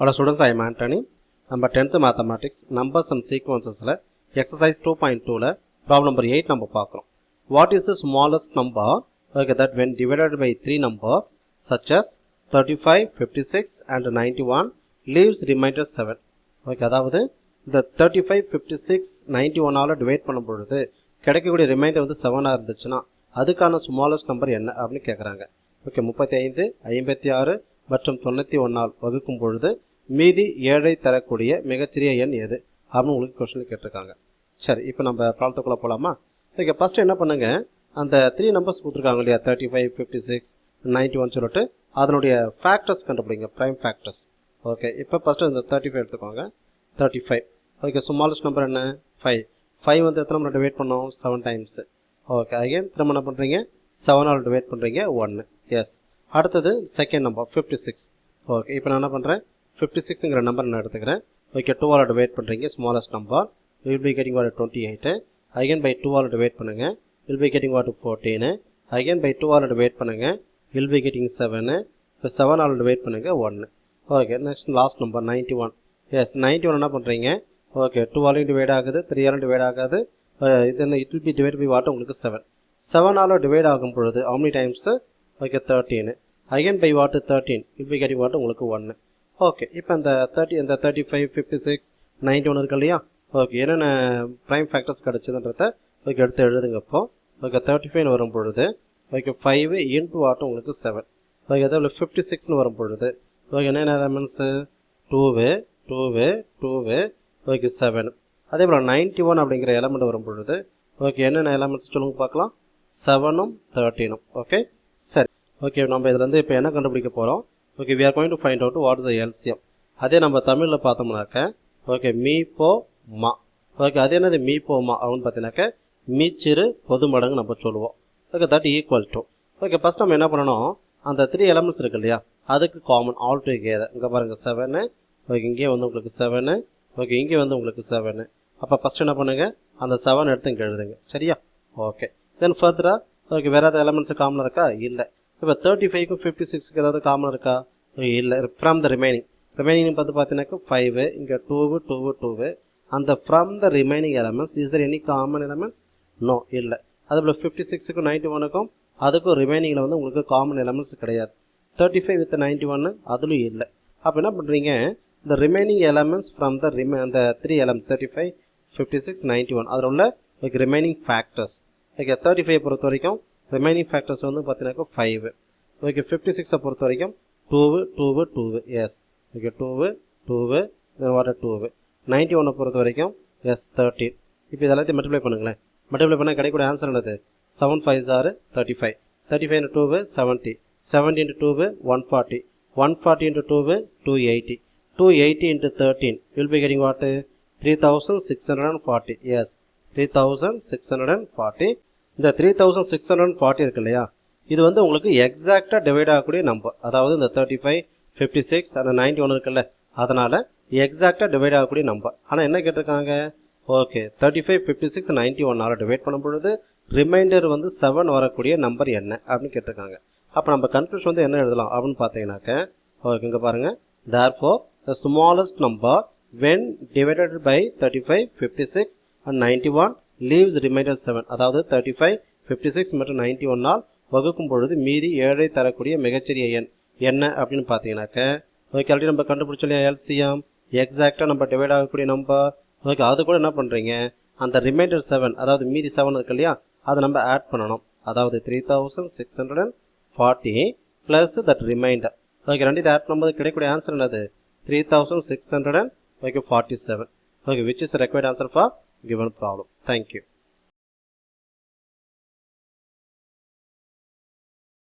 Hello students, I am Anthony. Number 10th Mathematics, Numbers and Sequences, Exercise 2.2, problem number 8 number பார்க்கிறோம். What is the smallest number that when divided by 3 numbers such as 35, 56 and 91 leaves remainder 7? Okay, அதாவது இந்த 35, 56, 91 ஆல divide பண்ணும் பொழுது கிடைக்கக்கூடிய reminder வந்து 7 இருந்துச்சுன்னா அதுக்கான ஸ்மாலஸ்ட் நம்பர் என்ன அப்படின்னு கேட்குறாங்க. ஓகே, 35, 56 மற்றும் 91 ஆல் வகுக்கும் பொழுது மீதி 7 தரக்கூடிய மிகச்சிறிய எண் எது அப்படின்னு உங்களுக்கு கொஸ்டின் கேட்டிருக்காங்க. சரி, இப்போ நம்ம ப்ராப்ளத்துக்குள்ளே போகலாமா? ஓகே, ஃபஸ்ட்டு என்ன பண்ணுங்க, அந்த 3 நம்பர்ஸ் கொடுத்துருக்காங்க இல்லையா, 35, 56, 91 சொல்லிட்டு அதனுடைய ஃபேக்டர்ஸ் கண்டுபிடிங்க, ப்ரைம் ஃபேக்டர்ஸ். ஓகே, இப்போ ஃபஸ்ட்டு இந்த 35 எடுத்துக்கோங்க. 35. ஓகே, ஸ்மாலஸ்ட் நம்பர் என்ன? 5. 5 வந்து எத்தனை முறை டிவைட் பண்ணோம்? 7 டைம்ஸ். ஓகே, அகைன் திரும்ப என்ன பண்ணுறீங்க? 7 ஆல் டிவைட் பண்ணுறீங்க, 1. எஸ். அடுத்தது செகண்ட் நம்பர் 56. ஓகே, இப்போ நான் என்ன பண்ணுறேன், 56ங்கிற நம்பர் நான் எடுத்துக்கிறேன். ஓகே, 2 ஆல் டிவைட் பண்ணுறீங்க, smallest number. Will be getting what 28. Again by 2 ஆல் டிவைட் பண்ணுங்க, will be getting what 14. Again by 2 ஆல் டிவைட் பண்ணுங்க, வில் பி கெட்டிங் 7. இப்போ 7 ஆல் டிவைட் பண்ணுங்க, 1. Okay, next last number 91. Yes, 91 என்ன பண்ணுறீங்க? ஓகே, 2 ஆலையும் டிவைட் ஆகுது, 3 ஆலும் டிவைட் ஆகாது. இது என்ன, it will be divide by what உங்களுக்கு 7. 7 ஆல் டிவைட் ஆகும் பொழுது how many times? Okay, 13. Again by what 13, will be getting what உங்களுக்கு 1. ஓகே, இப்போ இந்த 35, 56, 91 இருக்கு இல்லையா? ஓகே, என்னென்ன ப்ரைம் ஃபேக்டர்ஸ் கிடச்சிதுன்றத ஓகே எடுத்து எழுதுங்க. இப்போ ஓகே 35 வரும் பொழுது ஓகே 5 இன்ட்டு வாட் உங்களுக்கு 7. ஓகே, அதே போல் 56ன்னு வரும் பொழுது ஓகே என்னென்ன எலமெண்ட்ஸு? 2, ஓகே 7. அதே போல் 91 அப்படிங்கிற எலமெண்ட் வரும் பொழுது ஓகே என்னென்ன எலமெண்ட்ஸ் சொல்லுங்க பார்க்கலாம்? 7ம் 13ம். ஓகே, சரி. ஓகே, நம்ம இதுலேருந்து இப்போ என்ன கண்டுபிடிக்க போகிறோம்? Okay, we are going to find out what is the LCM. அதே நம்ம தமிழில் பார்த்தோம்னாக்க ஓகே மீ போ மா. ஓகே, அது என்னது மீ போ மா அப்படின்னு பார்த்தீங்கன்னாக்க மீச்சிறு பொது மடங்கு நம்ம சொல்லுவோம். Okay, that equal to. Okay, first நம்ம என்ன பண்ணணும், அந்த 3 எலமெண்ட்ஸ் இருக்கு இல்லையா, அதுக்கு காமன் ஆல் டுகெதர். இங்கே பாருங்கள் 7. ஓகே, இங்கே வந்து உங்களுக்கு 7. ஓகே, இங்கே வந்து உங்களுக்கு 7. அப்போ ஃபஸ்ட் என்ன பண்ணுங்கள், அந்த 7 எடுத்து இங்கே எழுதுங்க. சரியா? ஓகே, தென் ஃபர்தராக ஓகே வேறு ஏதாவது எலமெண்ட்ஸ் காமன் இருக்கா? இல்லை. இப்போ 35க்கும் 56க்கு ஏதாவது காமன் இருக்கா? இல்லை. ஃப்ரம் த ரிமைனிங் பார்த்து பார்த்தீங்கன்னாக்கா 5, இங்கே 2. அந்த from the remaining elements is there any common elements? No, இல்லை. அதுபோல் 56க்கும் 91க்கும் அதுக்கும் ரிமைனிங்கில் வந்து உங்களுக்கு காமன் எலமெண்ட்ஸ் கிடையாது. 35 வித் 91 அதுலும் இல்லை. அப்போ என்ன பண்ணுறீங்க, இந்த ரிமைனிங் எலமெண்ட்ஸ் ஃப்ரம் த அந்த 3 எலமெண்ட் 35, 56, 91 அதில் உள்ள ரிமைனிங் ஃபேக்டர்ஸ். ஓகே, 35 பொறுத்த வரைக்கும் ரிமைனிங் ஃபேக்டர்ஸ் வந்து பார்த்தீங்கன்னாக்கா 5. ஓகே, 56 பொறுத்த வரைக்கும் 2. எஸ். Okay, 2 what 2. 91 பொறுத்த வரைக்கும் எஸ் 13. இப்போ இதெல்லாத்தையும் மல்டிப்ளை பண்ணுங்களேன். மல்டிப்ளை பண்ணால் கிடைக்கக்கூடிய ஆன்சர் என்னது? 7 5 are 35. 35 into 2 70. 70 into 2 140. 140 into 2 280. 280 into 13 will be getting what? 3640. Yes, 3640. இந்த 3640 இருக்கு இல்லையா, இது வந்து உங்களுக்கு எக்ஸாக்டாக டிவைட் ஆகக்கூடிய நம்பர். அதாவது இந்த 35, 56 அந்த 91 இருக்குல்ல, அதனால் எக்ஸாக்டாக டிவைட் ஆகக்கூடிய நம்பர். ஆனால் என்ன கேட்டிருக்காங்க? ஓகே 35, 56, 91 டிவைட் பண்ணும் பொழுது ரிமைண்டர் வந்து 7 வரக்கூடிய நம்பர் என்ன அப்படின்னு கேட்டிருக்காங்க. அப்போ நம்ம கன்க்ளூஷன் வந்து என்ன எழுதலாம் அப்படின்னு பார்த்தீங்கன்னாக்க ஓகே இங்கே பாருங்கள், therefore the smallest number when divided by 35, 56 and 91 leaves remainder 7. அதாவது 35, 56 மற்றும் 91 ஆல் வகுக்கும் பொழுது மீதி 7 தரக்கூடிய மிகச்சிறிய எண் என்ன அப்படின்னு பார்த்தீங்கன்னாக்க ஓகே ஆல்ரெடி நம்ம கண்டுபிடிச்சோம் இல்லையா எல்சிஎம், எக்ஸாக்டாக நம்ம டிவைட் ஆகக்கூடிய நம்பர். ஓகே, அது கூட என்ன பண்ணுறீங்க, அந்த ரிமைண்டர் 7 அதாவது மீதி 7 இருக்கு இல்லையா, அதை நம்ம ஆட் பண்ணணும். அதாவது 3640 ப்ளஸ் தட் ரிமைண்டர். ஓகே, ரெண்டு இதை ஆட் பண்ணும்போது கிடைக்கக்கூடிய ஆன்சர் என்னது? 3647. Okay, 47. Okay, which is the required answer for given problem. Thank you.